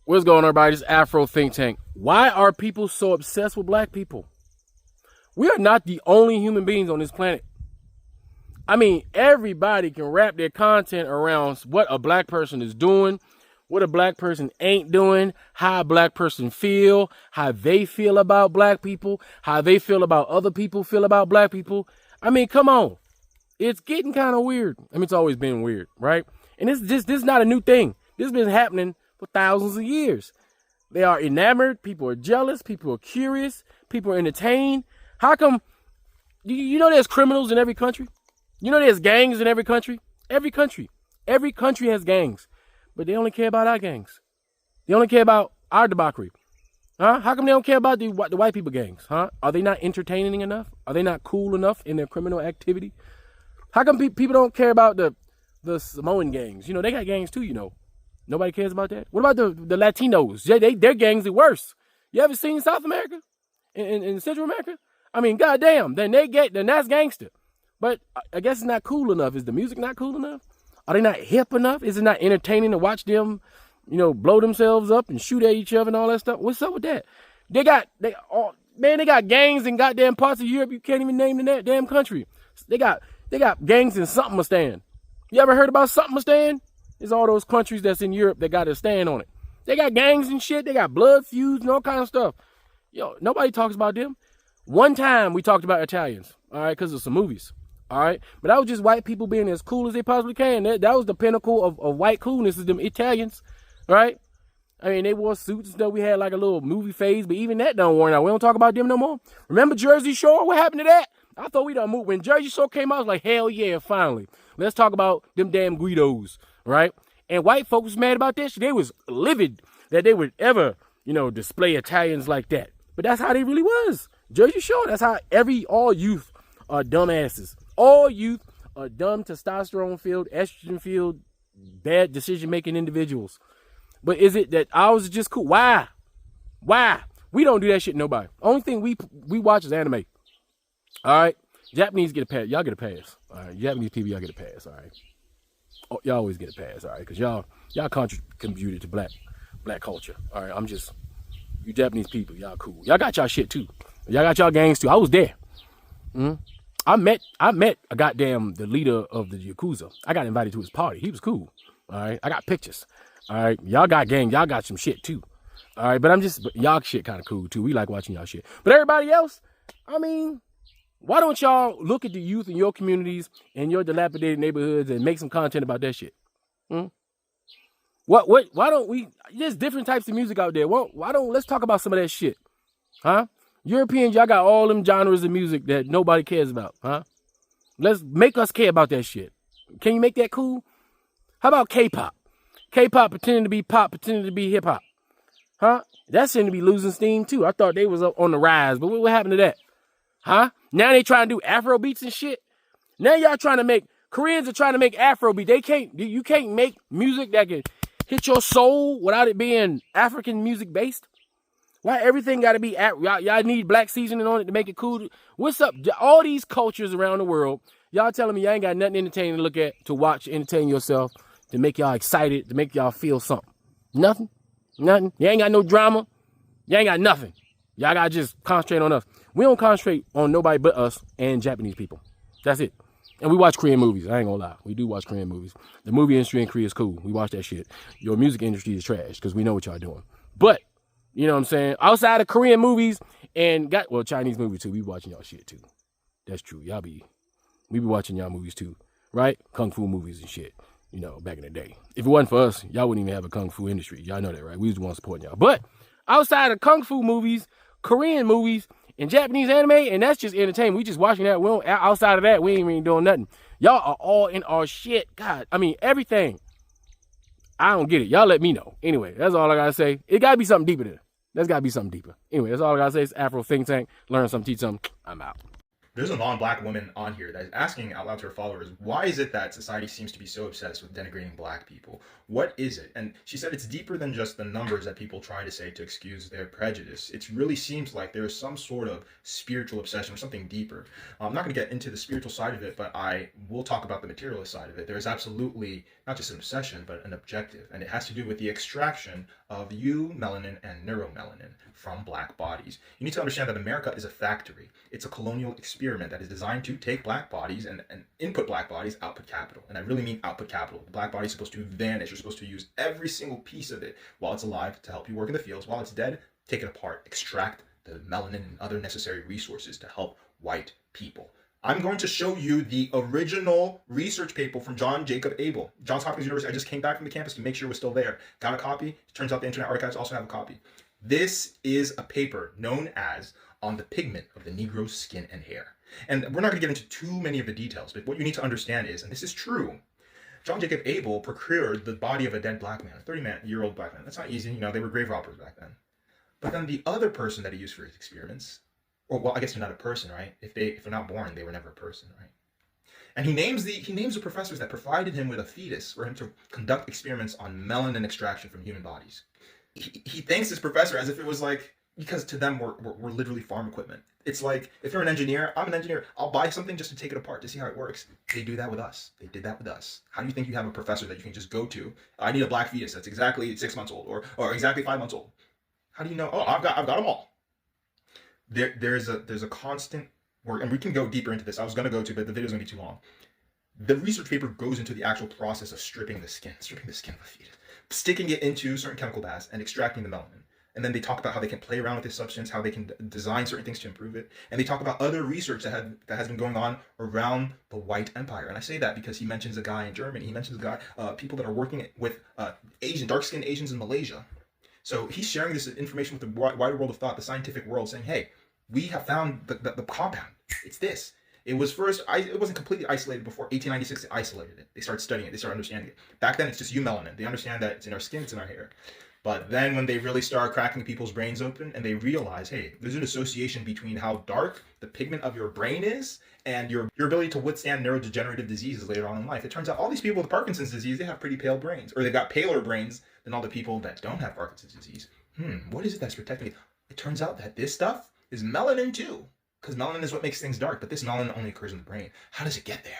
What's going on, everybody? This is Afro Think Tank. Why are people so obsessed with black people? We are not the only human beings on this planet. I mean, everybody can wrap their content around what a black person is doing, what a black person ain't doing, how a black person feel, how they feel about black people, how they feel about other people feel about black people. I mean, come on. It's getting kind of weird. I mean, it's always been weird, right? And this is not a new thing. This has been happening for thousands of years. They are enamored. People are jealous. People are curious. People are entertained. How come, you know there's criminals in every country? You know there's gangs in every country? Every country has gangs. But they only care about our gangs. They only care about our debauchery. Huh? How come they don't care about the white people gangs? Huh? Are they not entertaining enough? Are they not cool enough in their criminal activity? How come people don't care about the Samoan gangs? You know, they got gangs too, you know. Nobody cares about that. What about the Latinos? Their gangs are worse. You ever seen South America? In Central America? I mean, goddamn, then that's gangster. But I guess it's not cool enough. Is the music not cool enough? Are they not hip enough? Is it not entertaining to watch them, you know, blow themselves up and shoot at each other and all that stuff? What's up with that? They got gangs in goddamn parts of Europe you can't even name in that damn country. They got gangs in Something-a-Stan. You ever heard about Something-a-Stan? It's all those countries that's in Europe that got a stand on it. They got gangs and shit. They got blood feuds and all kind of stuff. Yo, nobody talks about them. One time we talked about Italians, all right, because of some movies, all right? But that was just white people being as cool as they possibly can. That was the pinnacle of white coolness is them Italians, right? I mean, they wore suits and stuff. We had like a little movie phase, but even that don't work out. We don't talk about them no more. Remember Jersey Shore? What happened to that? I thought we done moved. When Jersey Shore came out, I was like, hell yeah, finally. Let's talk about them damn Guidos, right? And white folks was mad about this. They was livid that they would ever, you know, display Italians like that. But that's how they really was. Jersey Shore, that's how all youth are dumbasses. All youth are dumb, testosterone-filled, estrogen-filled, bad decision-making individuals. But is it that ours is just cool? Why? We don't do that shit to nobody. Only thing we watch is anime. All right? Japanese get a pass. Y'all get a pass. All right? Japanese people, y'all get a pass. All right? Oh, y'all always get a pass. All right? Because y'all contributed to black culture. All right? You Japanese people, y'all cool. Y'all got y'all shit too. Y'all got y'all gangs too. I was there. I met the leader of the Yakuza. I got invited to his party. He was cool. All right. I got pictures. All right. Y'all got gang. Y'all got some shit too. All right. But y'all shit kind of cool too. We like watching y'all shit. But everybody else, I mean, why don't y'all look at the youth in your communities and your dilapidated neighborhoods and make some content about that shit? Why don't we, there's different types of music out there. Let's talk about some of that shit. Huh? Europeans, y'all got all them genres of music that nobody cares about. Huh? Let's make us care about that shit. Can you make that cool? How about K-pop? K-pop pretending to be pop, pretending to be hip-hop. Huh? That seemed to be losing steam too. I thought they was up on the rise, but what happened to that? Huh? Now they trying to do Afro beats and shit. Now Koreans are trying to make Afro beats. You can't make music that can hit your soul without it being African music based. Why everything got to be y'all need black seasoning on it to make it cool? What's up? All these cultures around the world, y'all telling me y'all ain't got nothing entertaining to look at, to watch, entertain yourself, to make y'all excited, to make y'all feel something. Nothing. You ain't got no drama. You ain't got nothing. Y'all got to just concentrate on us. We don't concentrate on nobody but us and Japanese people. That's it. And we watch Korean movies. I ain't gonna lie. We do watch Korean movies. The movie industry in Korea is cool. We watch that shit. Your music industry is trash because we know what y'all doing. But, you know what I'm saying? Outside of Korean movies and Chinese movies too. We watching y'all shit too. That's true. We be watching y'all movies too. Right? Kung Fu movies and shit. You know, back in the day. If it wasn't for us, y'all wouldn't even have a Kung Fu industry. Y'all know that, right? We was the ones supporting y'all. But outside of Kung Fu movies, Korean movies, and Japanese anime, and that's just entertainment. We just watching that. We don't, outside of that, we ain't even doing nothing. Y'all are all in our shit. God, I mean, everything. I don't get it. Y'all let me know. Anyway, that's all I gotta say. It gotta be something deeper than that. There's gotta be something deeper. Anyway, that's all I gotta say. It's Afro Think Tank. Learn something, teach something. I'm out. There's a non-black woman on here that's asking out loud to her followers, why is it that society seems to be so obsessed with denigrating black people? What is it? And she said it's deeper than just the numbers that people try to say to excuse their prejudice. It really seems like there is some sort of spiritual obsession or something deeper. I'm not going to get into the spiritual side of it, but I will talk about the materialist side of it. There's absolutely not just an obsession, but an objective. And it has to do with the extraction of eumelanin and neuromelanin from black bodies. You need to understand that America is a factory. It's a colonial experiment that is designed to take black bodies and input black bodies, output capital. And I really mean output capital. The black body is supposed to vanish. You're supposed to use every single piece of it while it's alive to help you work in the fields. While it's dead, take it apart, extract the melanin and other necessary resources to help white people. I'm going to show you the original research paper from John Jacob Abel, Johns Hopkins University. I just came back from the campus to make sure it was still there. Got a copy. It turns out the Internet Archives also have a copy. This is a paper known as On the Pigment of the Negro's Skin and Hair. And we're not going to get into too many of the details, but what you need to understand is, and this is true, John Jacob Abel procured the body of a dead black man, a 30-year-old black man. That's not easy. You know, they were grave robbers back then. But then the other person that he used for his experiments, or well, I guess they're not a person, right? If they're not born, they were never a person, right? And he names the professors that provided him with a fetus for him to conduct experiments on melanin extraction from human bodies. He thanks this professor as if it was like, because to them we're literally farm equipment. It's like, if you're an engineer, I'm an engineer, I'll buy something just to take it apart to see how it works. They do that with us. They did that with us. How do you think you have a professor that you can just go to? I need a black fetus that's exactly 6 months old or exactly 5 months old. How do you know? Oh, I've got them all. There's a constant work, and we can go deeper into this. I was going to go to, but the video's going to be too long. The research paper goes into the actual process of stripping the skin of a fetus, sticking it into certain chemical baths and extracting the melanin. And then they talk about how they can play around with this substance, how they can design certain things to improve it. And they talk about other research that has been going on around the white empire. And I say that because he mentions a guy in Germany. He mentions a guy, people that are working with dark-skinned Asians in Malaysia. So he's sharing this information with the wider world of thought, the scientific world, saying, hey, we have found the compound. It's this. It wasn't completely isolated before 1896. They isolated it. They started studying it. They started understanding it. Back then, it's just eumelanin. They understand that it's in our skin, it's in our hair. But then when they really start cracking people's brains open and they realize, hey, there's an association between how dark the pigment of your brain is and your ability to withstand neurodegenerative diseases later on in life. It turns out all these people with Parkinson's disease, they have pretty pale brains, or they've got paler brains than all the people that don't have Parkinson's disease. What is it that's protecting it? It turns out that this stuff is melanin too, because melanin is what makes things dark, but this melanin only occurs in the brain. How does it get there?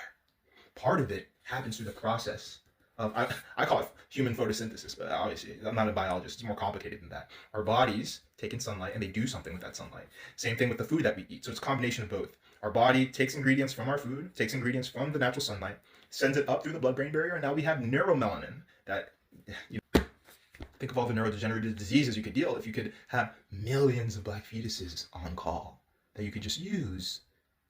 Part of it happens through the process of, I call it human photosynthesis, but obviously I'm not a biologist. It's more complicated than that. Our bodies take in sunlight and they do something with that sunlight. Same thing with the food that we eat. So it's a combination of both. Our body takes ingredients from our food, takes ingredients from the natural sunlight, sends it up through the blood-brain barrier, and now we have neuromelanin that, you know, think of all the neurodegenerative diseases you could deal if you could have millions of black fetuses on call that you could just use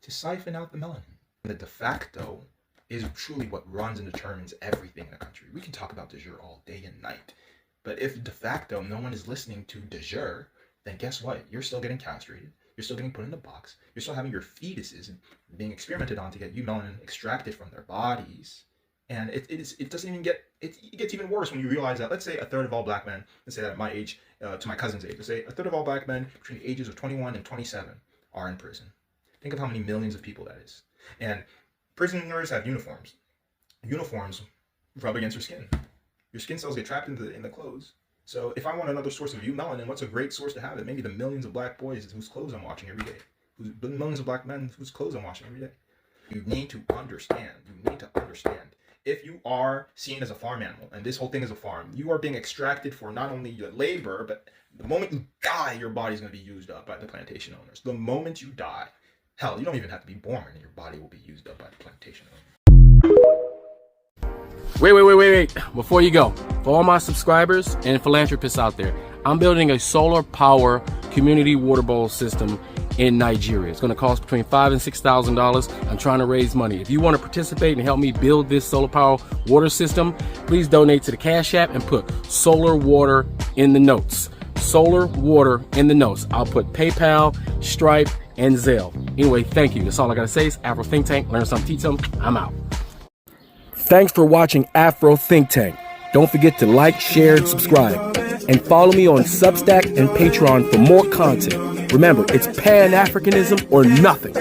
to siphon out the melanin. The de facto is truly what runs and determines everything in a country. We can talk about de jure all day and night, but if de facto no one is listening to de jure, then guess what? You're still getting castrated. You're still getting put in a box. You're still having your fetuses being experimented on to get eumelanin extracted from their bodies. And it doesn't even get, it gets even worse when you realize that, let's say a third of all black men, let's say that at my age, to my cousin's age, let's say a third of all black men between the ages of 21 and 27 are in prison. Think of how many millions of people that is. And prisoners have uniforms. Uniforms rub against your skin. Your skin cells get trapped in the clothes. So if I want another source of eumelanin, what's a great source to have it? Maybe the millions of black boys whose clothes I'm washing every day. Millions of black men whose clothes I'm washing every day. You need to understand. You need to understand. If you are seen as a farm animal, and this whole thing is a farm, you are being extracted for not only your labor, but the moment you die, your body's going to be used up by the plantation owners. The moment you die, hell, you don't even have to be born, and your body will be used up by the plantation owners. Wait. Before you go, for all my subscribers and philanthropists out there, I'm building a solar power community water bowl system in Nigeria. It's going to cost between $5,000 and $6,000. I'm trying to raise money. If you want to participate and help me build this solar power water system, please donate to the Cash App and put solar water in the notes. Solar water in the notes. I'll put PayPal, Stripe, and Zelle. Anyway, thank you. That's all I got to say. It's Afro Think Tank. Learn something, teach something. I'm out. Thanks for watching Afro Think Tank. Don't forget to like, share, and subscribe. And follow me on Substack and Patreon for more content. Remember, it's Pan-Africanism or nothing.